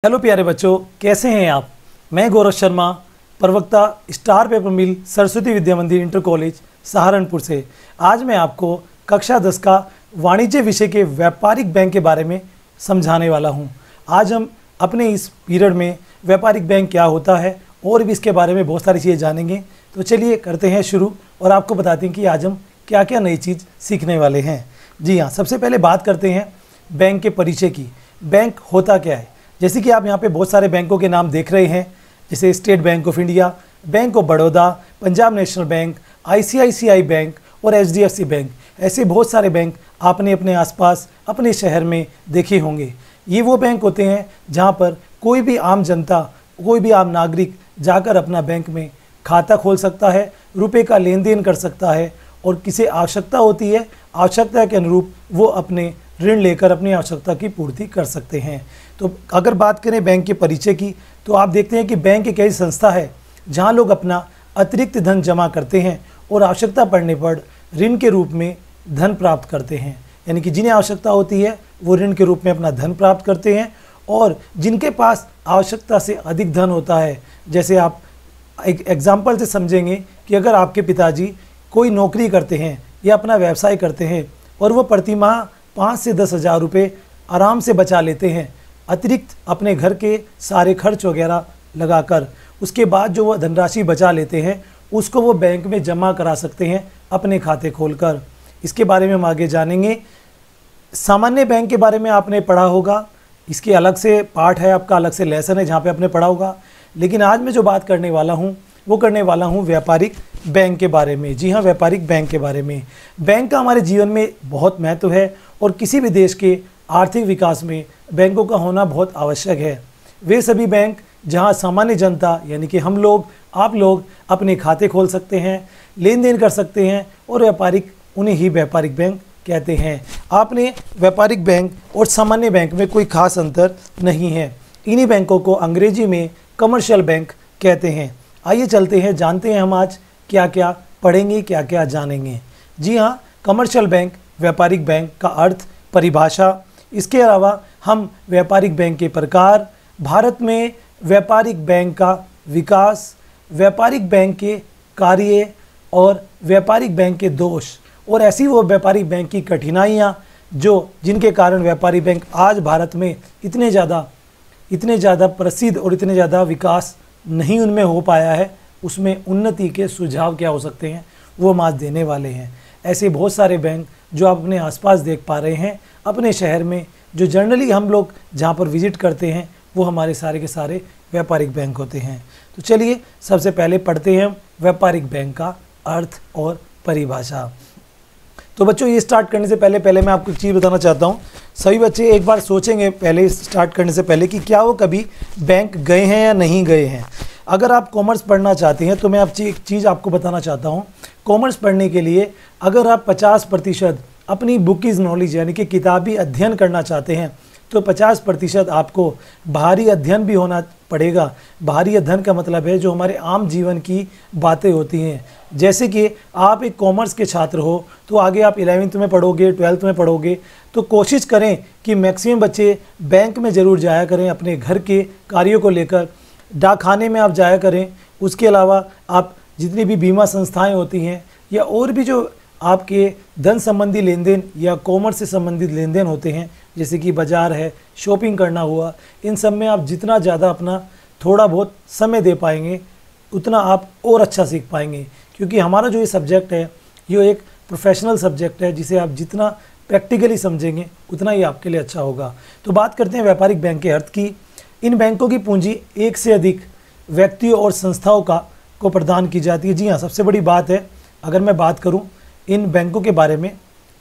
Hello प्यारे बच्चों, कैसे हैं आप। मैं गौरव शर्मा, प्रवक्ता स्टार पेपर मिल सरस्वती विद्या मंदिर इंटर कॉलेज सहारनपुर से। आज मैं आपको कक्षा 10 का वाणिज्य विषय के व्यापारिक बैंक के बारे में समझाने वाला हूं। आज हम अपने इस पीरियड में व्यापारिक बैंक क्या होता है और भी इसके बारे में बहुत सारी चीज़ें जानेंगे। तो चलिए करते हैं शुरू और आपको बताते हैं कि आज हम क्या क्या नई चीज़ सीखने वाले हैं। जी हाँ, सबसे पहले बात करते हैं बैंक के परिचय की। बैंक होता क्या है। जैसे कि आप यहाँ पे बहुत सारे बैंकों के नाम देख रहे हैं, जैसे state bank of India, bank of Baroda, Punjab national bank, ICICI bank और एचडीएफसी बैंक। ऐसे बहुत सारे बैंक आपने अपने आसपास अपने शहर में देखे होंगे। ये वो बैंक होते हैं जहाँ पर कोई भी आम जनता, कोई भी आम नागरिक जाकर अपना बैंक में खाता खोल सकता है, रुपए का लेन देन कर सकता है और किसी आवश्यकता होती है, आवश्यकता के अनुरूप वो अपने ऋण लेकर अपनी आवश्यकता की पूर्ति कर सकते हैं। तो अगर बात करें बैंक के परिचय की, तो आप देखते हैं कि बैंक एक ऐसी संस्था है जहां लोग अपना अतिरिक्त धन जमा करते हैं और आवश्यकता पड़ने पर ऋण के रूप में धन प्राप्त करते हैं। यानी कि जिन्हें आवश्यकता होती है वो ऋण के रूप में अपना धन प्राप्त करते हैं, और जिनके पास आवश्यकता से अधिक धन होता है, जैसे आप एक एग्जाम्पल से समझेंगे कि अगर आपके पिताजी कोई नौकरी करते हैं या अपना व्यवसाय करते हैं और वो प्रति माह 5 से 10 हज़ार रुपये आराम से बचा लेते हैं, अतिरिक्त अपने घर के सारे खर्च वगैरह लगाकर, उसके बाद जो वो धनराशि बचा लेते हैं उसको वो बैंक में जमा करा सकते हैं अपने खाते खोलकर। इसके बारे में हम आगे जानेंगे। सामान्य बैंक के बारे में आपने पढ़ा होगा, इसके अलग से पार्ट है, आपका अलग से लेसन है जहाँ पे आपने पढ़ा होगा। लेकिन आज मैं जो बात करने वाला हूँ वो करने वाला हूँ व्यापारिक बैंक के बारे में। जी हाँ, व्यापारिक बैंक के बारे में। बैंक का हमारे जीवन में बहुत महत्व है और किसी भी देश के आर्थिक विकास में बैंकों का होना बहुत आवश्यक है। वे सभी बैंक जहां सामान्य जनता यानी कि हम लोग, आप लोग अपने खाते खोल सकते हैं, लेन देन कर सकते हैं, और व्यापारिक उन्हें ही व्यापारिक बैंक कहते हैं। आपने व्यापारिक बैंक और सामान्य बैंक में कोई खास अंतर नहीं है। इन्हीं बैंकों को अंग्रेजी में कमर्शियल बैंक कहते हैं। आइए चलते हैं, जानते हैं हम आज क्या क्या पढ़ेंगे, क्या क्या जानेंगे। जी हाँ, कमर्शियल बैंक, व्यापारिक बैंक का अर्थ, परिभाषा, इसके अलावा हम व्यापारिक बैंक के प्रकार, भारत में व्यापारिक बैंक का विकास, व्यापारिक बैंक के कार्य और व्यापारिक बैंक के दोष, और ऐसी वो व्यापारिक बैंक की कठिनाइयाँ जिनके कारण व्यापारिक बैंक आज भारत में इतने ज़्यादा प्रसिद्ध और इतने ज़्यादा विकास नहीं उनमें हो पाया है, उसमें उन्नति के सुझाव क्या हो सकते हैं वो हम आज देने वाले हैं। ऐसे बहुत सारे बैंक जो आप अपने आसपास देख पा रहे हैं अपने शहर में, जो जनरली हम लोग जहाँ पर विजिट करते हैं वो हमारे सारे के सारे व्यापारिक बैंक होते हैं। तो चलिए सबसे पहले पढ़ते हैं व्यापारिक बैंक का अर्थ और परिभाषा। तो बच्चों, ये स्टार्ट करने से पहले मैं आपको एक चीज़ बताना चाहता हूँ। सभी बच्चे एक बार सोचेंगे पहले स्टार्ट करने से पहले कि क्या वो कभी बैंक गए हैं या नहीं गए हैं। अगर आप कॉमर्स पढ़ना चाहते हैं तो मैं आप एक चीज़ आपको बताना चाहता हूँ। कॉमर्स पढ़ने के लिए अगर आप 50% अपनी बुकीज़ नॉलेज यानी कि किताबी अध्ययन करना चाहते हैं तो 50% आपको बाहरी अध्ययन भी होना पड़ेगा। बाहरी अध्ययन का मतलब है जो हमारे आम जीवन की बातें होती हैं। जैसे कि आप एक कॉमर्स के छात्र हो तो आगे आप 11वीं में पढ़ोगे, 12वीं में पढ़ोगे, तो कोशिश करें कि मैक्सिमम बच्चे बैंक में ज़रूर जाया करें अपने घर के कार्यों को लेकर, डाकखाने में आप जाया करें। उसके अलावा आप जितनी भी बीमा संस्थाएँ होती हैं या और भी जो आपके धन संबंधी लेन देन या कॉमर्स से संबंधित लेन देन होते हैं, जैसे कि बाज़ार है, शॉपिंग करना हुआ, इन सब में आप जितना ज़्यादा अपना थोड़ा बहुत समय दे पाएंगे उतना आप और अच्छा सीख पाएंगे। क्योंकि हमारा जो ये सब्जेक्ट है ये एक प्रोफेशनल सब्जेक्ट है, जिसे आप जितना प्रैक्टिकली समझेंगे उतना ही आपके लिए अच्छा होगा। तो बात करते हैं व्यापारिक बैंक के अर्थ की। इन बैंकों की पूंजी एक से अधिक व्यक्तियों और संस्थाओं को प्रदान की जाती है। जी हाँ, सबसे बड़ी बात है, अगर मैं बात करूँ इन बैंकों के बारे में,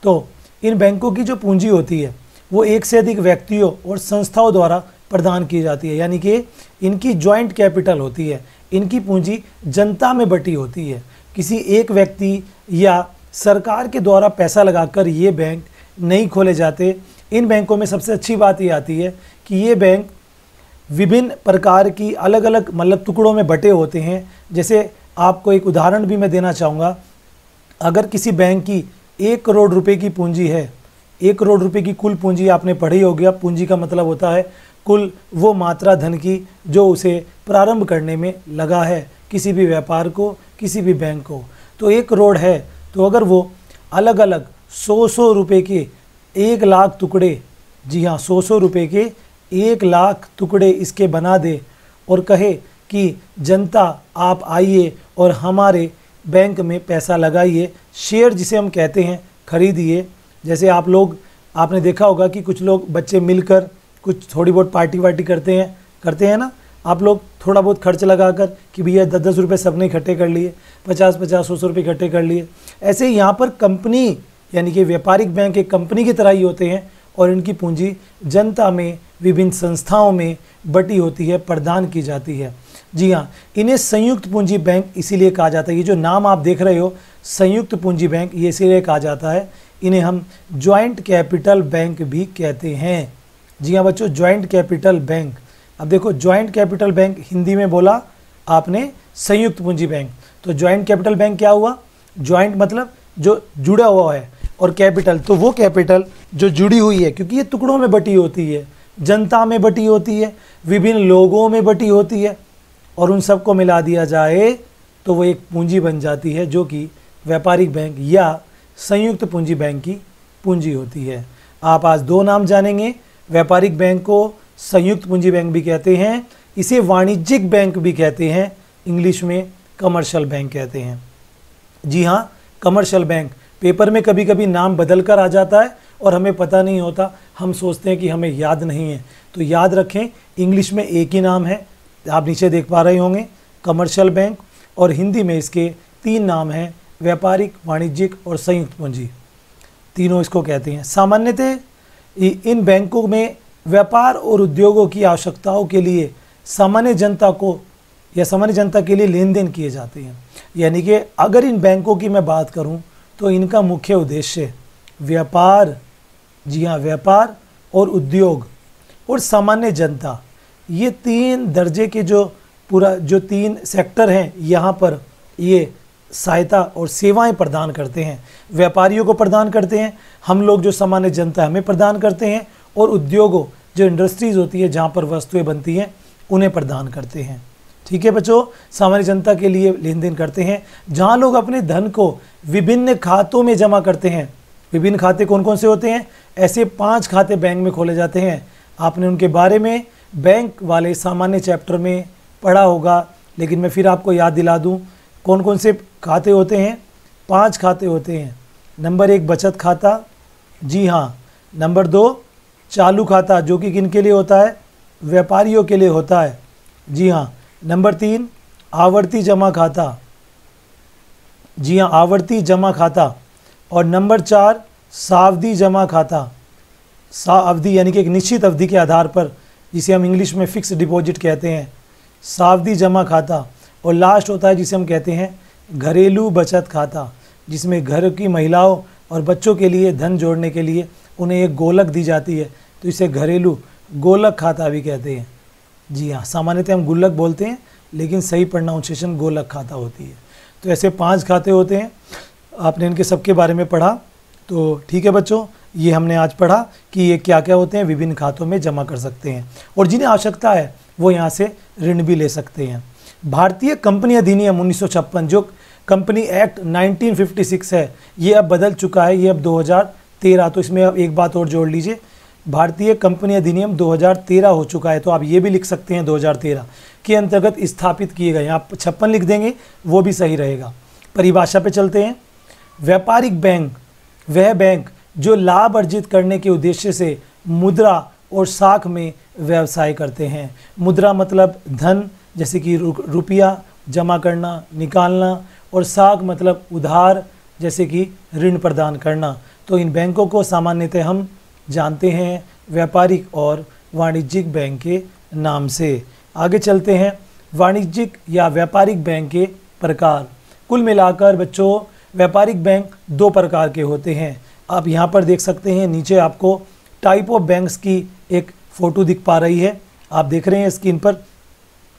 तो इन बैंकों की जो पूंजी होती है वो एक से अधिक व्यक्तियों और संस्थाओं द्वारा प्रदान की जाती है। यानी कि इनकी जॉइंट कैपिटल होती है, इनकी पूंजी जनता में बटी होती है। किसी एक व्यक्ति या सरकार के द्वारा पैसा लगाकर ये बैंक नहीं खोले जाते। इन बैंकों में सबसे अच्छी बात ये आती है कि ये बैंक विभिन्न प्रकार की अलग अलग मतलब टुकड़ों में बटे होते हैं। जैसे आपको एक उदाहरण भी मैं देना चाहूँगा। अगर किसी बैंक की 1 करोड़ रुपए की पूंजी है, 1 करोड़ रुपए की कुल पूंजी आपने पढ़ी होगी। अब पूंजी का मतलब होता है कुल वो मात्रा धन की जो उसे प्रारंभ करने में लगा है, किसी भी व्यापार को, किसी भी बैंक को। तो 1 करोड़ है, तो अगर वो अलग अलग 100 रुपये के 1 लाख टुकड़े, जी हाँ 100 रुपये के 1 लाख टुकड़े इसके बना दे और कहे कि जनता आप आइए और हमारे बैंक में पैसा लगाइए, शेयर जिसे हम कहते हैं खरीदिए। जैसे आपने देखा होगा कि कुछ लोग बच्चे मिलकर कुछ थोड़ी बहुत पार्टी वार्टी करते हैं ना, आप लोग थोड़ा बहुत खर्च लगाकर कि भैया 10-10 रुपये सबने इकट्ठे कर लिए, 50-50 100 रुपये इकट्ठे कर लिए। ऐसे ही यहाँ पर कंपनी यानी कि व्यापारिक बैंक एक कंपनी की तरह ही होते हैं और इनकी पूंजी जनता में विभिन्न संस्थाओं में बटी होती है, प्रदान की जाती है। जी हाँ, इन्हें संयुक्त पूंजी बैंक इसीलिए कहा जाता है। ये जो नाम आप देख रहे हो संयुक्त पूंजी बैंक, ये इसीलिए कहा जाता है। इन्हें हम जॉइंट कैपिटल बैंक भी कहते हैं। जी हाँ बच्चों, जॉइंट कैपिटल बैंक। अब देखो जॉइंट कैपिटल बैंक हिंदी में बोला आपने संयुक्त पूंजी बैंक, तो जॉइंट कैपिटल बैंक क्या हुआ? जॉइंट मतलब जो जुड़ा हुआ है, और कैपिटल तो वो कैपिटल जो जुड़ी हुई है, क्योंकि ये टुकड़ों में बटी होती है, जनता में बटी होती है, विभिन्न लोगों में बटी होती है, और उन सबको मिला दिया जाए तो वो एक पूंजी बन जाती है, जो कि व्यापारिक बैंक या संयुक्त पूंजी बैंक की पूंजी होती है। आप आज 2 नाम जानेंगे, व्यापारिक बैंक को संयुक्त पूंजी बैंक भी कहते हैं, इसे वाणिज्यिक बैंक भी कहते हैं, इंग्लिश में कमर्शियल बैंक कहते हैं। जी हाँ, कमर्शियल बैंक। पेपर में कभी कभी नाम बदल कर आ जाता है और हमें पता नहीं होता, हम सोचते हैं कि हमें याद नहीं है, तो याद रखें इंग्लिश में एक ही नाम है, आप नीचे देख पा रहे होंगे कमर्शियल बैंक, और हिंदी में इसके 3 नाम हैं, व्यापारिक, वाणिज्यिक और संयुक्त पूंजी, तीनों इसको कहते हैं। सामान्यतः इन बैंकों में व्यापार और उद्योगों की आवश्यकताओं के लिए सामान्य जनता को या सामान्य जनता के लिए लेन देन किए जाते हैं। यानी कि अगर इन बैंकों की मैं बात करूं तो इनका मुख्य उद्देश्य व्यापार, जी हाँ व्यापार और उद्योग और सामान्य जनता, ये 3 दर्जे के जो 3 सेक्टर हैं, यहाँ पर ये सहायता और सेवाएं प्रदान करते हैं। व्यापारियों को प्रदान करते हैं, हम लोग जो सामान्य जनता हमें प्रदान करते हैं, और उद्योगों जो इंडस्ट्रीज़ होती है जहाँ पर वस्तुएं बनती हैं उन्हें प्रदान करते हैं। ठीक है बच्चों, सामान्य जनता के लिए लेन देन करते हैं, जहाँ लोग अपने धन को विभिन्न खातों में जमा करते हैं। विभिन्न खाते कौन कौन से होते हैं? ऐसे 5 खाते बैंक में खोले जाते हैं। आपने उनके बारे में बैंक वाले सामान्य चैप्टर में पढ़ा होगा, लेकिन मैं फिर आपको याद दिला दूं कौन कौन से खाते होते हैं। 5 खाते होते हैं। नंबर 1 बचत खाता, जी हाँ। नंबर 2 चालू खाता, जो कि किन के लिए होता है? व्यापारियों के लिए होता है, जी हाँ। नंबर 3 आवर्ती जमा खाता, जी हाँ आवर्ती जमा खाता। और नंबर 4 सावधि जमा खाता। सावधि यानी कि एक निश्चित अवधि के आधार पर, जिसे हम इंग्लिश में फिक्स डिपॉजिट कहते हैं, सावधि जमा खाता। और लास्ट होता है जिसे हम कहते हैं घरेलू बचत खाता, जिसमें घर की महिलाओं और बच्चों के लिए धन जोड़ने के लिए उन्हें एक गोलक दी जाती है, तो इसे घरेलू गोलक खाता भी कहते हैं। जी हाँ, सामान्यतः हम गुल्लक बोलते हैं, लेकिन सही प्रोनाउंसिएशन गोलक खाता होती है। तो ऐसे 5 खाते होते हैं, आपने इनके सबके बारे में पढ़ा। तो ठीक है बच्चों, ये हमने आज पढ़ा कि ये क्या क्या होते हैं, विभिन्न खातों में जमा कर सकते हैं, और जिन्हें आवश्यकता है वो यहाँ से ऋण भी ले सकते हैं। भारतीय कंपनी अधिनियम 1956, जो कंपनी एक्ट 1956 है, ये अब बदल चुका है, ये अब 2013। तो इसमें अब एक बात और जोड़ लीजिए, भारतीय कंपनी अधिनियम 2013 हो चुका है, तो आप ये भी लिख सकते हैं 2013 के अंतर्गत स्थापित किए गए। आप 56 लिख देंगे वो भी सही रहेगा। परिभाषा पे चलते हैं। व्यापारिक बैंक वह बैंक जो लाभ अर्जित करने के उद्देश्य से मुद्रा और साख में व्यवसाय करते हैं। मुद्रा मतलब धन, जैसे कि रुपया जमा करना, निकालना, और साख मतलब उधार, जैसे कि ऋण प्रदान करना। तो इन बैंकों को सामान्यतः हम जानते हैं व्यापारिक और वाणिज्यिक बैंक के नाम से। आगे चलते हैं, वाणिज्यिक या व्यापारिक बैंक के प्रकार। कुल मिलाकर बच्चों व्यापारिक बैंक 2 प्रकार के होते हैं। आप यहाँ पर देख सकते हैं, नीचे आपको टाइप ऑफ बैंक्स की एक फ़ोटो दिख पा रही है, आप देख रहे हैं स्क्रीन पर।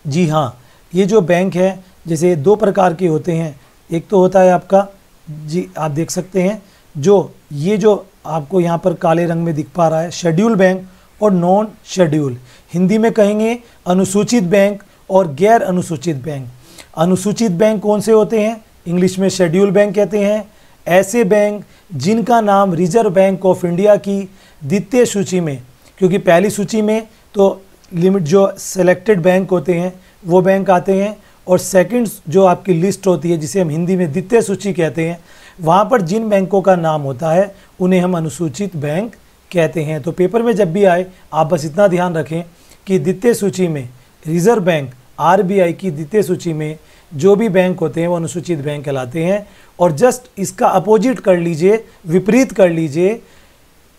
जी हाँ, ये जो बैंक है जैसे 2 प्रकार के होते हैं। एक तो होता है आपका, जी आप देख सकते हैं, जो आपको यहाँ पर काले रंग में दिख पा रहा है शेड्यूल बैंक, और नॉन शेड्यूल। हिंदी में कहेंगे अनुसूचित बैंक और गैर अनुसूचित बैंक। अनुसूचित बैंक कौन से होते हैं? इंग्लिश में शेड्यूल बैंक कहते हैं। ऐसे बैंक जिनका नाम रिजर्व बैंक ऑफ इंडिया की द्वितीय सूची में, क्योंकि पहली सूची में तो लिमिट जो सेलेक्टेड बैंक होते हैं वो बैंक आते हैं, और सेकंड जो आपकी लिस्ट होती है जिसे हम हिंदी में द्वितीय सूची कहते हैं, वहाँ पर जिन बैंकों का नाम होता है उन्हें हम अनुसूचित बैंक कहते हैं। तो पेपर में जब भी आए आप बस इतना ध्यान रखें कि द्वितीय सूची में रिजर्व बैंक आरबीआई की द्वितीय सूची में जो भी बैंक होते हैं वो अनुसूचित बैंक कहलाते हैं। और जस्ट इसका अपोजिट कर लीजिए, विपरीत कर लीजिए,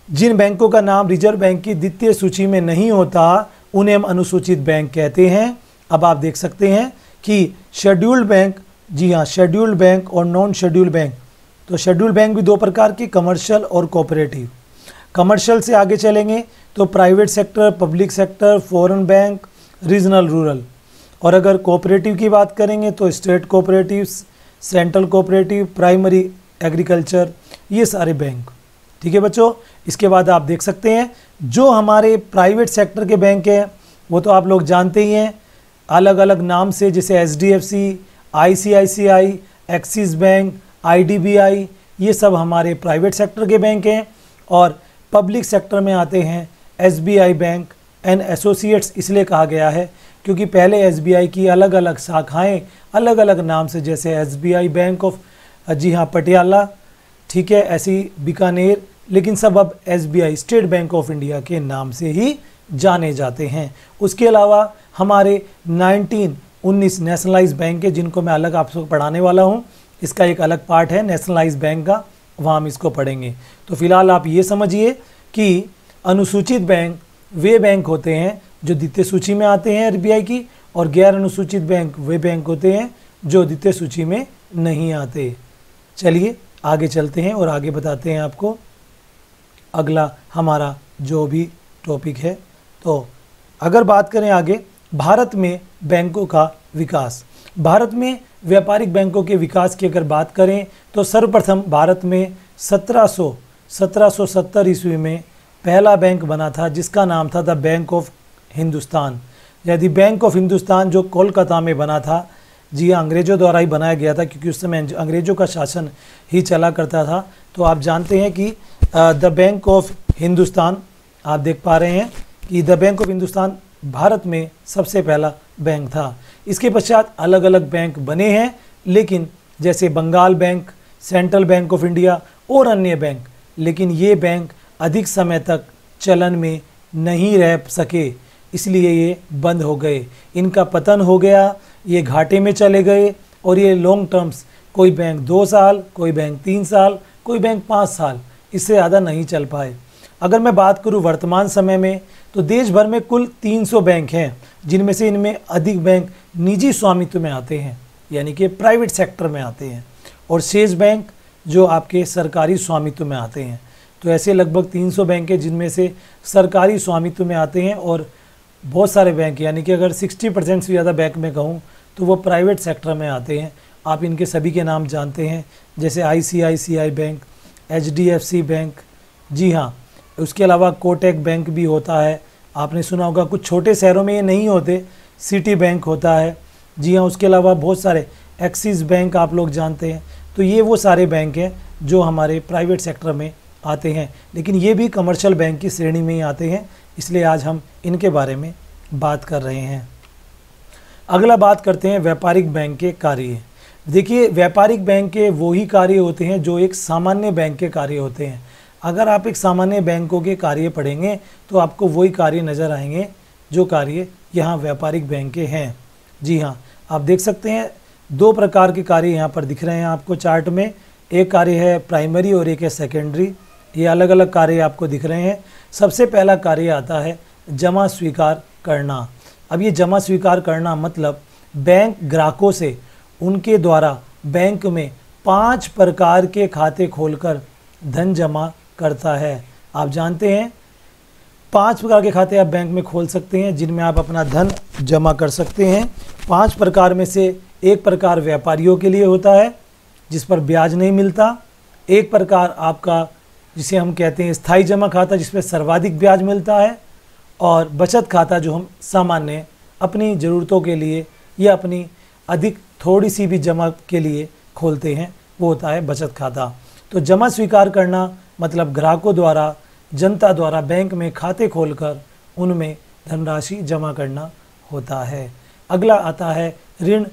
जिन बैंकों का नाम रिजर्व बैंक की द्वितीय सूची में नहीं होता उन्हें हम अनुसूचित बैंक कहते हैं। अब आप देख सकते हैं कि शेड्यूल्ड बैंक, जी हाँ, शेड्यूल्ड बैंक और नॉन शेड्यूल्ड बैंक। तो शेड्यूल्ड बैंक भी दो प्रकार के, कमर्शियल और कोऑपरेटिव। कमर्शियल से आगे चलेंगे तो private sector, public sector, foreign bank, regional, rural. और अगर कोऑपरेटिव की बात करेंगे तो state cooperative, central cooperative, primary agriculture, ये सारे बैंक। ठीक है बच्चों। इसके बाद आप देख सकते हैं जो हमारे प्राइवेट सेक्टर के बैंक हैं वो तो आप लोग जानते ही हैं, अलग अलग नाम से, जैसे HDFC, ICICI, axis bank, IDBI, ये सब हमारे प्राइवेट सेक्टर के बैंक हैं। और पब्लिक सेक्टर में आते हैं एसबीआई बैंक एंड एसोसिएट्स, इसलिए कहा गया है क्योंकि पहले एसबीआई की अलग अलग शाखाएं अलग अलग नाम से, जैसे एसबीआई बैंक ऑफ, जी हाँ, पटियाला, ठीक है, ऐसी बीकानेर, लेकिन सब अब SBI state bank of India के नाम से ही जाने जाते हैं। उसके अलावा हमारे 19 नेशनलाइज बैंक है जिनको मैं अलग आपको पढ़ाने वाला हूँ। इसका एक अलग पार्ट है नेशनलाइज बैंक का, वहाँ हम इसको पढ़ेंगे। तो फिलहाल आप ये समझिए कि अनुसूचित बैंक वे बैंक होते हैं जो द्वितीय सूची में आते हैं आरबीआई की, और गैर अनुसूचित बैंक वे बैंक होते हैं जो द्वितीय सूची में नहीं आते। चलिए आगे चलते हैं और आगे बताते हैं आपको अगला हमारा जो भी टॉपिक है। तो अगर बात करें आगे भारत में बैंकों का विकास, भारत में व्यापारिक बैंकों के विकास की अगर बात करें तो सर्वप्रथम भारत में 1770 ईस्वी में पहला बैंक बना था जिसका नाम था द बैंक ऑफ हिंदुस्तान। यदि बैंक ऑफ हिंदुस्तान जो कोलकाता में बना था, जी हाँ, अंग्रेज़ों द्वारा ही बनाया गया था क्योंकि उस समय अंग्रेज़ों का शासन ही चला करता था। तो आप जानते हैं कि द बैंक ऑफ हिंदुस्तान, आप देख पा रहे हैं कि the bank of Hindustan Bharat में सबसे पहला बैंक था। इसके पश्चात अलग अलग बैंक बने हैं, लेकिन जैसे Bengal bank, central bank of India और अन्य बैंक, लेकिन ये बैंक अधिक समय तक चलन में नहीं रह सके, इसलिए ये बंद हो गए, इनका पतन हो गया, ये घाटे में चले गए। और ये लॉन्ग टर्म्स, कोई बैंक 2 साल, कोई बैंक 3 साल, कोई बैंक 5 साल, इससे ज़्यादा नहीं चल पाए। अगर मैं बात करूं वर्तमान समय में तो देश भर में कुल 300 बैंक हैं, जिनमें से इनमें अधिक बैंक निजी स्वामित्व में आते हैं, यानी कि प्राइवेट सेक्टर में आते हैं, और शेष बैंक जो आपके सरकारी स्वामित्व में आते हैं। तो ऐसे लगभग 300 बैंक हैं जिनमें से सरकारी स्वामित्व में आते हैं, और बहुत सारे बैंक, यानी कि अगर 60% से ज़्यादा बैंक में कहूँ तो वो प्राइवेट सेक्टर में आते हैं। आप इनके सभी के नाम जानते हैं, जैसे आईसीआईसीआई बैंक, एचडीएफसी बैंक, जी हाँ, उसके अलावा कोटक बैंक भी होता है, आपने सुना होगा। कुछ छोटे शहरों में ये नहीं होते, सिटी बैंक होता है, जी हाँ। उसके अलावा बहुत सारे, एक्सिस बैंक आप लोग जानते हैं। तो ये वो सारे बैंक हैं जो हमारे प्राइवेट सेक्टर में आते हैं, लेकिन ये भी कमर्शियल बैंक की श्रेणी में ही आते हैं, इसलिए आज हम इनके बारे में बात कर रहे हैं। अगला बात करते हैं व्यापारिक बैंक के कार्य। देखिए, व्यापारिक बैंक के वो ही कार्य होते हैं जो एक सामान्य बैंक के कार्य होते हैं। अगर आप एक सामान्य बैंकों के कार्य पढ़ेंगे तो आपको वही कार्य नज़र आएंगे जो कार्य यहाँ व्यापारिक बैंक के हैं। जी हाँ, आप देख सकते हैं 2 प्रकार के कार्य यहाँ पर दिख रहे हैं आपको चार्ट में। एक कार्य है प्राइमरी और एक है सेकेंडरी। ये अलग अलग कार्य आपको दिख रहे हैं। सबसे पहला कार्य आता है जमा स्वीकार करना। अब ये जमा स्वीकार करना मतलब बैंक ग्राहकों से उनके द्वारा बैंक में 5 प्रकार के खाते खोलकर धन जमा करता है। आप जानते हैं 5 प्रकार के खाते आप बैंक में खोल सकते हैं जिनमें आप अपना धन जमा कर सकते हैं। 5 प्रकार में से एक प्रकार व्यापारियों के लिए होता है जिस पर ब्याज नहीं मिलता। एक प्रकार आपका जिसे हम कहते हैं स्थायी जमा खाता जिस पर सर्वाधिक ब्याज मिलता है। और बचत खाता जो हम सामान्य अपनी ज़रूरतों के लिए या अपनी अधिक थोड़ी सी भी जमा के लिए खोलते हैं, वो होता है बचत खाता। तो जमा स्वीकार करना मतलब ग्राहकों द्वारा, जनता द्वारा बैंक में खाते खोलकर उनमें धनराशि जमा करना होता है। अगला आता है ऋण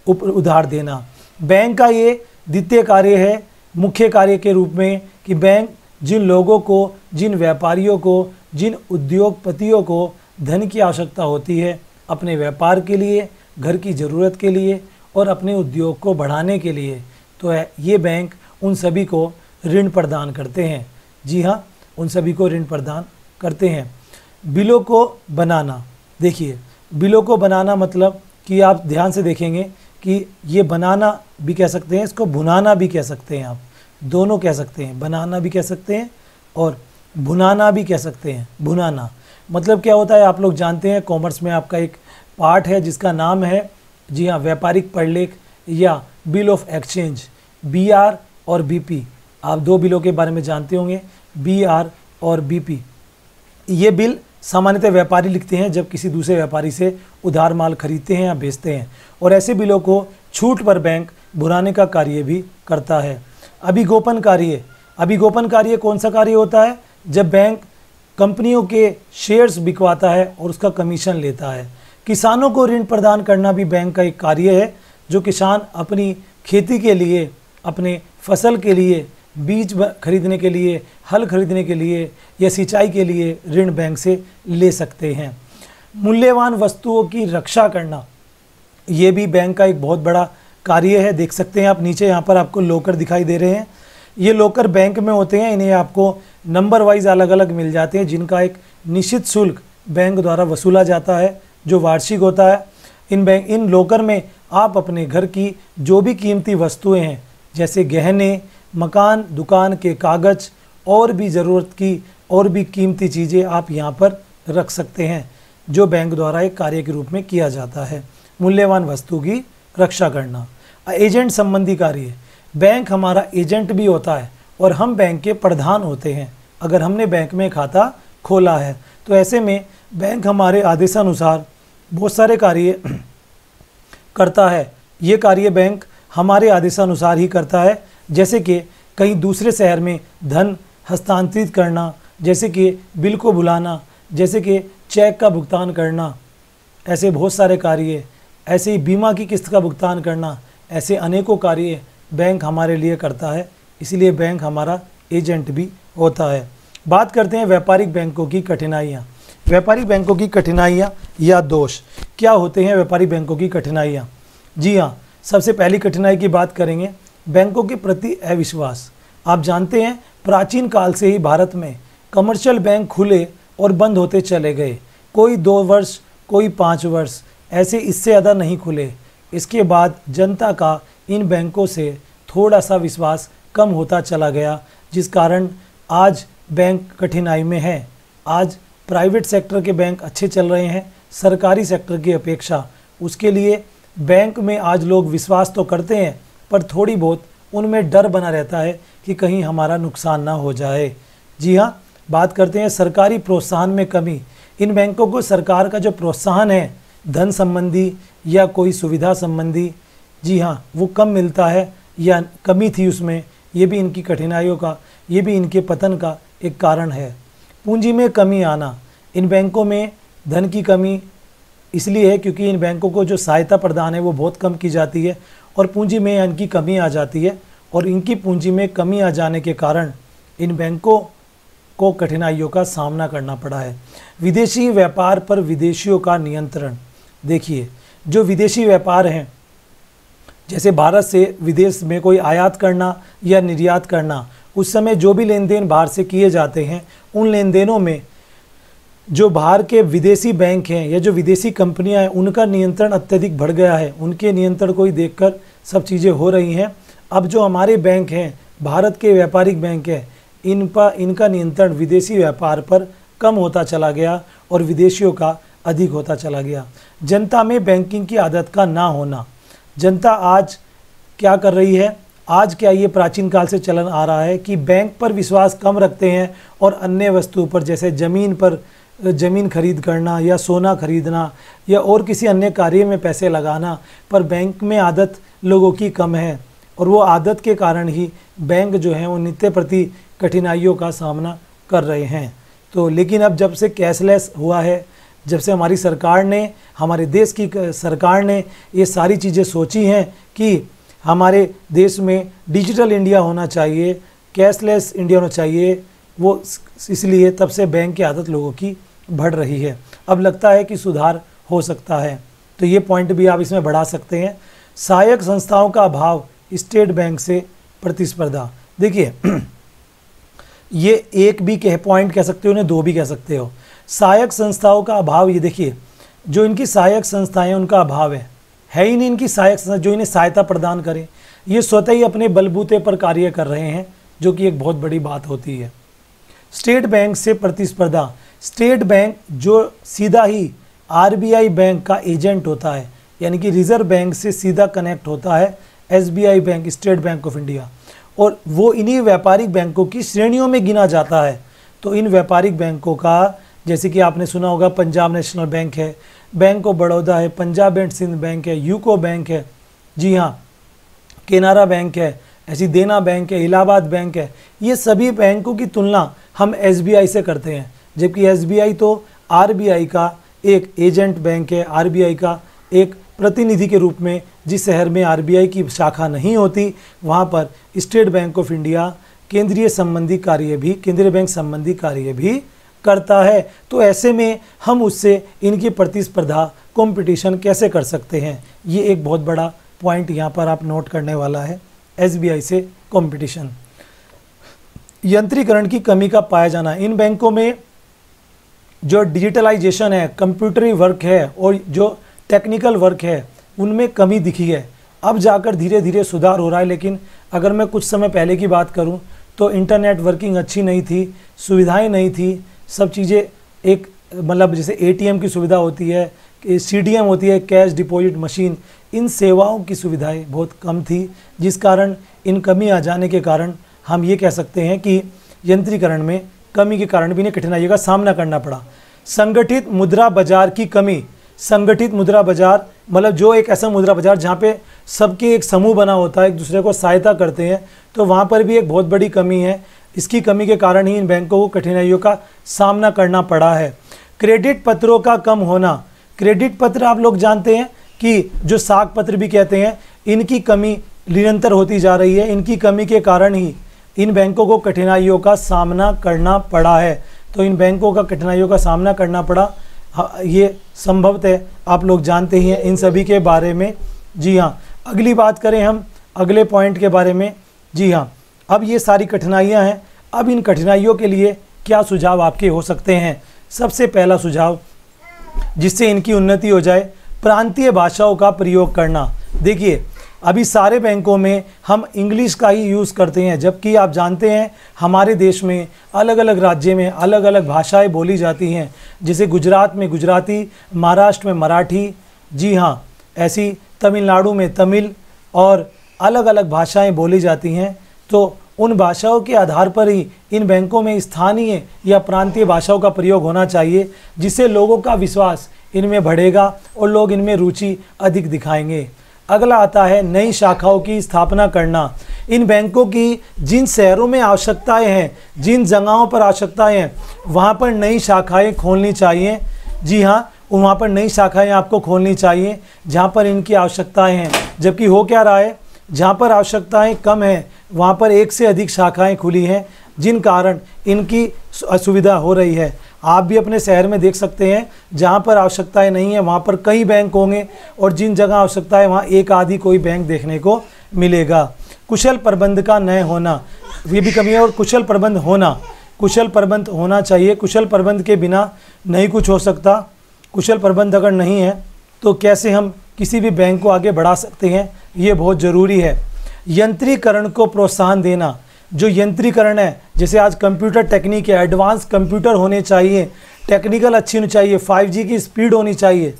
उधार देना। बैंक का ये द्वितीय कार्य है, मुख्य कार्य के रूप में, कि बैंक जिन लोगों को, जिन व्यापारियों को, जिन उद्योगपतियों को धन की आवश्यकता होती है अपने व्यापार के लिए, घर की ज़रूरत के लिए और अपने उद्योग को बढ़ाने के लिए, तो ये बैंक उन सभी को ऋण प्रदान करते हैं। जी हाँ, उन सभी को ऋण प्रदान करते हैं। बिलों को बनाना, देखिए बिलों को बनाना मतलब कि आप ध्यान से देखेंगे कि ये बनाना भी कह सकते हैं, इसको भुनाना भी कह सकते हैं, आप दोनों कह सकते हैं, बनाना भी कह सकते हैं और भुनाना भी कह सकते हैं। भुनाना मतलब क्या होता है, आप लोग जानते हैं, कॉमर्स में आपका एक पार्ट है जिसका नाम है, जी हाँ, व्यापारिक परिलेख या बिल ऑफ एक्सचेंज, BR और BP। आप दो बिलों के बारे में जानते होंगे, BR और BP। ये बिल सामान्यतः व्यापारी लिखते हैं जब किसी दूसरे व्यापारी से उधार माल खरीदते हैं या बेचते हैं, और ऐसे बिलों को छूट पर बैंक भुनाने का कार्य भी करता है। अभिगोपन कार्य, अभिगोपन कार्य कौन सा कार्य होता है, जब बैंक कंपनियों के शेयर्स बिकवाता है और उसका कमीशन लेता है। किसानों को ऋण प्रदान करना भी बैंक का एक कार्य है, जो किसान अपनी खेती के लिए, अपने फसल के लिए, बीज खरीदने के लिए, हल खरीदने के लिए या सिंचाई के लिए ऋण बैंक से ले सकते हैं। मूल्यवान वस्तुओं की रक्षा करना, ये भी बैंक का एक बहुत बड़ा कार्य है। देख सकते हैं आप नीचे, यहाँ पर आपको लॉकर दिखाई दे रहे हैं। ये लॉकर बैंक में होते हैं, इन्हें आपको नंबर वाइज अलग अलग मिल जाते हैं, जिनका एक निश्चित शुल्क बैंक द्वारा वसूला जाता है जो वार्षिक होता है। इन लॉकर में आप अपने घर की जो भी कीमती वस्तुएं हैं, जैसे गहने, मकान, दुकान के कागज और भी ज़रूरत की और भी कीमती चीज़ें आप यहाँ पर रख सकते हैं, जो बैंक द्वारा एक कार्य के रूप में किया जाता है। मूल्यवान वस्तु की रक्षा करना। एजेंट संबंधी कार्य, बैंक हमारा एजेंट भी होता है और हम बैंक के प्रधान होते हैं। अगर हमने बैंक में खाता खोला है तो ऐसे में बैंक हमारे आदेशानुसार बहुत सारे कार्य करता है। ये कार्य बैंक हमारे आदेशानुसार ही करता है, जैसे कि कहीं दूसरे शहर में धन हस्तांतरित करना, जैसे कि बिल को बुलाना, जैसे कि चेक का भुगतान करना, ऐसे बहुत सारे कार्य, ऐसे ही बीमा की किस्त का भुगतान करना, ऐसे अनेकों कार्य बैंक हमारे लिए करता है। इसलिए बैंक हमारा एजेंट भी होता है। बात करते हैं व्यापारिक बैंकों की कठिनाइयाँ। व्यापारिक बैंकों की कठिनाइयाँ या दोष क्या होते हैं? व्यापारिक बैंकों की कठिनाइयाँ, जी हाँ, सबसे पहली कठिनाई की बात करेंगे, बैंकों के प्रति अविश्वास। आप जानते हैं प्राचीन काल से ही भारत में कमर्शियल बैंक खुले और बंद होते चले गए। कोई 2 वर्ष, कोई 5 वर्ष, ऐसे इससे ज़्यादा नहीं खुले। इसके बाद जनता का इन बैंकों से थोड़ा सा विश्वास कम होता चला गया, जिस कारण आज बैंक कठिनाई में है। आज प्राइवेट सेक्टर के बैंक अच्छे चल रहे हैं सरकारी सेक्टर की अपेक्षा। उसके लिए बैंक में आज लोग विश्वास तो करते हैं, पर थोड़ी बहुत उनमें डर बना रहता है कि कहीं हमारा नुकसान ना हो जाए। जी हाँ, बात करते हैं सरकारी प्रोत्साहन में कमी। इन बैंकों को सरकार का जो प्रोत्साहन है धन संबंधी या कोई सुविधा संबंधी, जी हाँ, वो कम मिलता है या कमी थी उसमें। ये भी इनकी कठिनाइयों का, ये भी इनके पतन का एक कारण है। पूंजी में कमी आना, इन बैंकों में धन की कमी इसलिए है क्योंकि इन बैंकों को जो सहायता प्रदान है वो बहुत कम की जाती है और पूंजी में इनकी कमी आ जाती है, और इनकी पूंजी में कमी आ जाने के कारण इन बैंकों को कठिनाइयों का सामना करना पड़ा है। विदेशी व्यापार पर विदेशियों का नियंत्रण, देखिए जो विदेशी व्यापार हैं, जैसे भारत से विदेश में कोई आयात करना या निर्यात करना, उस समय जो भी लेन देन बाहर से किए जाते हैं, उन लेन देनों में जो बाहर के विदेशी बैंक हैं या जो विदेशी कंपनियां हैं, उनका नियंत्रण अत्यधिक बढ़ गया है। उनके नियंत्रण को ही देखकर सब चीज़ें हो रही हैं। अब जो हमारे बैंक हैं, भारत के व्यापारिक बैंक हैं, इनका नियंत्रण विदेशी व्यापार पर कम होता चला गया और विदेशियों का अधिक होता चला गया। जनता में बैंकिंग की आदत का ना होना, जनता आज क्या कर रही है, आज क्या ये प्राचीन काल से चलन आ रहा है कि बैंक पर विश्वास कम रखते हैं और अन्य वस्तुओं पर, जैसे ज़मीन पर ज़मीन खरीद करना या सोना खरीदना या और किसी अन्य कार्य में पैसे लगाना, पर बैंक में आदत लोगों की कम है और वो आदत के कारण ही बैंक जो है वो नित्य प्रति कठिनाइयों का सामना कर रहे हैं। तो लेकिन अब जब से कैशलेस हुआ है, जब से हमारी सरकार ने, हमारे देश की सरकार ने ये सारी चीज़ें सोची हैं कि हमारे देश में डिजिटल इंडिया होना चाहिए, कैशलेस इंडिया होना चाहिए, वो इसलिए तब से बैंक की आदत लोगों की बढ़ रही है। अब लगता है कि सुधार हो सकता है, तो ये पॉइंट भी आप इसमें बढ़ा सकते हैं। सहायक संस्थाओं का अभाव, स्टेट बैंक से प्रतिस्पर्धा। देखिए ये एक भी पॉइंट कह सकते हो, उन्हें दो भी कह सकते हो। सहायक संस्थाओं का अभाव, ये देखिए जो इनकी सहायक संस्थाएं उनका अभाव है ही नहीं इनकी सहायक संस्था जो इन्हें सहायता प्रदान करें। ये स्वतः ही अपने बलबूते पर कार्य कर रहे हैं, जो कि एक बहुत बड़ी बात होती है। स्टेट बैंक से प्रतिस्पर्धा। स्टेट बैंक जो सीधा ही आरबीआई बैंक का एजेंट होता है, यानी कि रिजर्व बैंक से सीधा कनेक्ट होता है SBI bank, state bank of India, और वो इन्हीं व्यापारिक बैंकों की श्रेणियों में गिना जाता है। तो इन व्यापारिक बैंकों का, जैसे कि आपने सुना होगा, पंजाब नेशनल बैंक है, बैंक ऑफ बड़ौदा है, पंजाब एंड सिंध बैंक है, यूको बैंक है, जी हाँ, केनरा बैंक है, ऐसी देना बैंक है, इलाहाबाद बैंक है। ये सभी बैंकों की तुलना हम एसबीआई से करते हैं, जबकि एसबीआई तो आरबीआई का एक एजेंट बैंक है, आरबीआई का एक प्रतिनिधि के रूप में। जिस शहर में आरबीआई की शाखा नहीं होती वहाँ पर स्टेट बैंक ऑफ इंडिया केंद्रीय बैंक संबंधी कार्य भी करता है। तो ऐसे में हम उससे इनकी प्रतिस्पर्धा, कंपटीशन कैसे कर सकते हैं, ये एक बहुत बड़ा पॉइंट यहाँ पर आप नोट करने वाला है। एसबीआई से कंपटीशन। यंत्रीकरण की कमी का पाया जाना। इन बैंकों में जो डिजिटलाइजेशन है, कंप्यूटरी वर्क है और जो टेक्निकल वर्क है, उनमें कमी दिखी है। अब जाकर धीरे धीरे सुधार हो रहा है, लेकिन अगर मैं कुछ समय पहले की बात करूं तो इंटरनेट वर्किंग अच्छी नहीं थी, सुविधाएं नहीं थी, सब चीज़ें एक मतलब जैसे एटीएम की सुविधा होती है, सीडीएम होती है, कैश डिपॉजिट मशीन, इन सेवाओं की सुविधाएं बहुत कम थी, जिस कारण इन कमी आ जाने के कारण हम ये कह सकते हैं कि यंत्रीकरण में कमी के कारण भी इन्हें कठिनाइयों का सामना करना पड़ा। संगठित मुद्रा बाजार की कमी। संगठित मुद्रा बाजार मतलब जो एक ऐसा मुद्रा बाजार जहाँ पे सबके एक समूह बना होता है, एक दूसरे को सहायता करते हैं, तो वहाँ पर भी एक बहुत बड़ी कमी है। इसकी कमी के कारण ही इन बैंकों को कठिनाइयों का सामना करना पड़ा है। क्रेडिट पत्रों का कम होना। क्रेडिट पत्र आप लोग जानते हैं कि जो साख पत्र भी कहते हैं, इनकी कमी निरंतर होती जा रही है। इनकी कमी के कारण ही इन बैंकों को कठिनाइयों का सामना करना पड़ा है। तो इन बैंकों का कठिनाइयों का सामना करना पड़ा, ये संभवतः आप लोग जानते ही हैं इन सभी के बारे में। जी हाँ, अगली बात करें हम अगले पॉइंट के बारे में। जी हाँ, अब ये सारी कठिनाइयाँ हैं। अब इन कठिनाइयों के लिए क्या सुझाव आपके हो सकते हैं? सबसे पहला सुझाव जिससे इनकी उन्नति हो जाए, प्रांतीय भाषाओं का प्रयोग करना। देखिए अभी सारे बैंकों में हम इंग्लिश का ही यूज़ करते हैं, जबकि आप जानते हैं हमारे देश में अलग अलग राज्य में अलग अलग भाषाएं बोली जाती हैं। जैसे गुजरात में गुजराती, महाराष्ट्र में मराठी, जी हाँ, ऐसी तमिलनाडु में तमिल और अलग अलग भाषाएं बोली जाती हैं। तो उन भाषाओं के आधार पर ही इन बैंकों में स्थानीय या प्रांतीय भाषाओं का प्रयोग होना चाहिए, जिससे लोगों का विश्वास इनमें बढ़ेगा और लोग इनमें रुचि अधिक दिखाएंगे। अगला आता है नई शाखाओं की स्थापना करना। इन बैंकों की जिन शहरों में आवश्यकताएं हैं, जिन जगहों पर आवश्यकताएं हैं, वहाँ पर नई शाखाएं खोलनी चाहिए। जी हाँ, वहाँ पर नई शाखाएं आपको खोलनी चाहिए जहाँ पर इनकी आवश्यकताएं हैं। जबकि हो क्या रहा है, जहाँ पर आवश्यकताएं कम हैं वहाँ पर एक से अधिक शाखाएं खुली हैं, जिन कारण इनकी असुविधा हो रही है। आप भी अपने शहर में देख सकते हैं, जहाँ पर आवश्यकताएं नहीं है वहाँ पर कई बैंक होंगे और जिन जगह आवश्यकता है वहाँ एक आदि कोई बैंक देखने को मिलेगा। कुशल प्रबंध का न होना, ये भी कमी है। और कुशल प्रबंध होना चाहिए। कुशल प्रबंध के बिना नहीं कुछ हो सकता। कुशल प्रबंध अगर नहीं है तो कैसे हम किसी भी बैंक को आगे बढ़ा सकते हैं, ये बहुत ज़रूरी है। यंत्रीकरण को प्रोत्साहन देना। जो यंत्रीकरण है, जैसे आज कंप्यूटर टेक्निक है, एडवांस कंप्यूटर होने चाहिए, टेक्निकल अच्छी होनी चाहिए, 5G की स्पीड होनी चाहिए,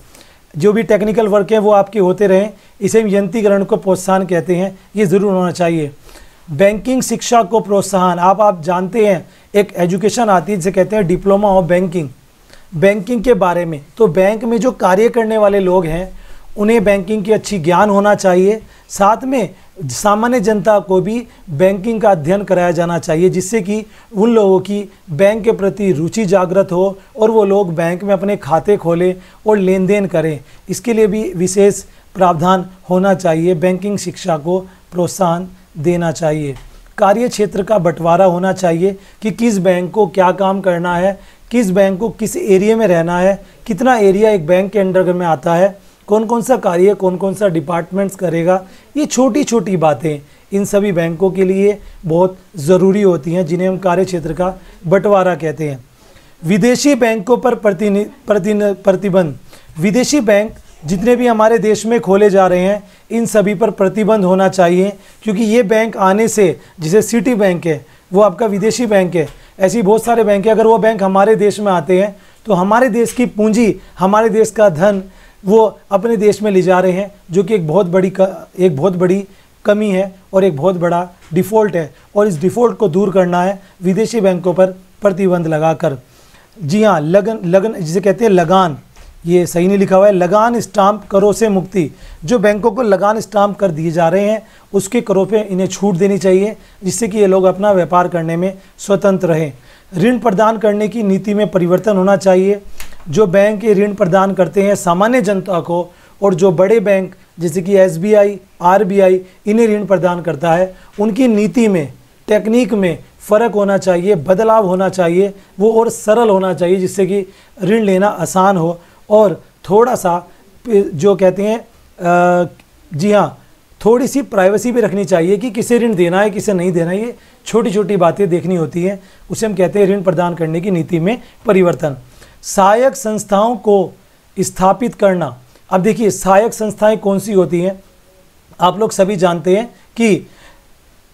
जो भी टेक्निकल वर्क है वो आपके होते रहें, इसे यंत्रीकरण को प्रोत्साहन कहते हैं, ये ज़रूर होना चाहिए। बैंकिंग शिक्षा को प्रोत्साहन। आप जानते हैं एक एजुकेशन आती है जिसे कहते हैं डिप्लोमा ऑफ बैंकिंग। बैंकिंग के बारे में, तो बैंक में जो कार्य करने वाले लोग हैं उन्हें बैंकिंग की अच्छी ज्ञान होना चाहिए। साथ में सामान्य जनता को भी बैंकिंग का अध्ययन कराया जाना चाहिए, जिससे कि उन लोगों की बैंक के प्रति रुचि जागृत हो और वो लोग बैंक में अपने खाते खोलें और लेन देन करें। इसके लिए भी विशेष प्रावधान होना चाहिए। बैंकिंग शिक्षा को प्रोत्साहन देना चाहिए। कार्य क्षेत्र का बंटवारा होना चाहिए कि किस बैंक को क्या काम करना है, किस बैंक को किस एरिया में रहना है, कितना एरिया एक बैंक के अंडर में आता है, कौन कौन सा कार्य कौन कौन सा डिपार्टमेंट्स करेगा। ये छोटी छोटी बातें इन सभी बैंकों के लिए बहुत ज़रूरी होती हैं, जिन्हें हम कार्य क्षेत्र का बंटवारा कहते हैं। विदेशी बैंकों पर प्रतिबंध। विदेशी बैंक जितने भी हमारे देश में खोले जा रहे हैं इन सभी पर प्रतिबंध होना चाहिए, क्योंकि ये बैंक आने से, जैसे सिटी बैंक है वो आपका विदेशी बैंक है, ऐसी बहुत सारे बैंक है, अगर वो बैंक हमारे देश में आते हैं तो हमारे देश की पूंजी, हमारे देश का धन वो अपने देश में ले जा रहे हैं, जो कि एक बहुत बड़ी कमी है और एक बहुत बड़ा डिफ़ॉल्ट है। और इस डिफ़ॉल्ट को दूर करना है विदेशी बैंकों पर प्रतिबंध लगाकर। जी हाँ, लगन जिसे कहते हैं लगान, ये सही नहीं लिखा हुआ है, लगान स्टाम्प करों से मुक्ति। जो बैंकों को लगान स्टाम्प कर दिए जा रहे हैं उसके करों पे इन्हें छूट देनी चाहिए, जिससे कि ये लोग अपना व्यापार करने में स्वतंत्र रहें। ऋण प्रदान करने की नीति में परिवर्तन होना चाहिए। जो बैंक ये ऋण प्रदान करते हैं सामान्य जनता को, और जो बड़े बैंक जैसे कि SBI, RBI इन्हें ऋण प्रदान करता है, उनकी नीति में, टेक्निक में फ़र्क होना चाहिए, बदलाव होना चाहिए, वो और सरल होना चाहिए, जिससे कि ऋण लेना आसान हो। और थोड़ा सा जो कहते हैं जी हाँ, थोड़ी सी प्राइवेसी भी रखनी चाहिए कि किसे ऋण देना है किसे नहीं देना है। ये छोटी छोटी बातें देखनी होती हैं, उसे हम कहते हैं ऋण प्रदान करने की नीति में परिवर्तन। सहायक संस्थाओं को स्थापित करना। अब देखिए, सहायक संस्थाएं कौन सी होती हैं, आप लोग सभी जानते हैं कि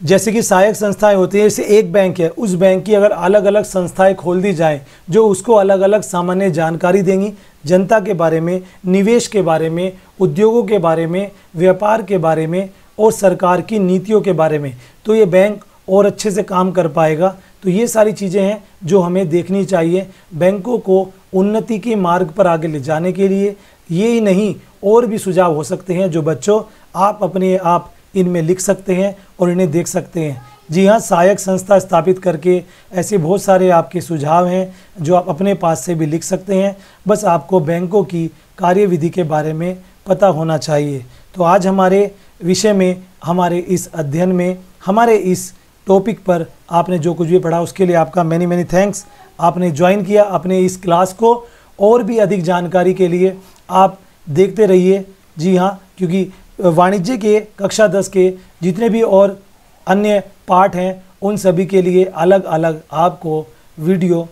जैसे कि सहायक संस्थाएं होती हैं, जैसे एक बैंक है, उस बैंक की अगर अलग अलग संस्थाएं खोल दी जाएं जो उसको अलग अलग सामान्य जानकारी देंगी, जनता के बारे में, निवेश के बारे में, उद्योगों के बारे में, व्यापार के बारे में और सरकार की नीतियों के बारे में, तो ये बैंक और अच्छे से काम कर पाएगा। तो ये सारी चीज़ें हैं जो हमें देखनी चाहिए। बैंकों को उन्नति के मार्ग पर आगे ले जाने के लिए ये ही नहीं, और भी सुझाव हो सकते हैं जो बच्चों आप अपने आप इनमें लिख सकते हैं और इन्हें देख सकते हैं। जी हाँ, सहायक संस्था स्थापित करके ऐसे बहुत सारे आपके सुझाव हैं जो आप अपने पास से भी लिख सकते हैं। बस आपको बैंकों की कार्यविधि के बारे में पता होना चाहिए। तो आज हमारे विषय में, हमारे इस अध्ययन में, हमारे इस टॉपिक पर आपने जो कुछ भी पढ़ा उसके लिए आपका मैनी थैंक्स। आपने ज्वाइन किया अपने इस क्लास को। और भी अधिक जानकारी के लिए आप देखते रहिए। जी हाँ, क्योंकि वाणिज्य के कक्षा 10 के जितने भी और अन्य पाठ हैं उन सभी के लिए अलग अलग आपको वीडियो,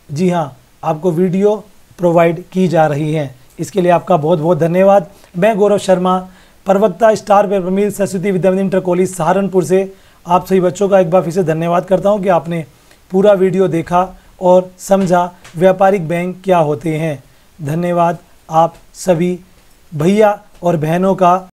जी हाँ, आपको वीडियो प्रोवाइड की जा रही हैं। इसके लिए आपका बहुत बहुत धन्यवाद। मैं गौरव शर्मा, प्रवक्ता स्टार पेपर मिल सरस्वती विद्या मंदिर इंटर कॉलेज सहारनपुर से आप सभी बच्चों का एक बार फिर से धन्यवाद करता हूं कि आपने पूरा वीडियो देखा और समझा व्यापारिक बैंक क्या होते हैं। धन्यवाद आप सभी भैया और बहनों का।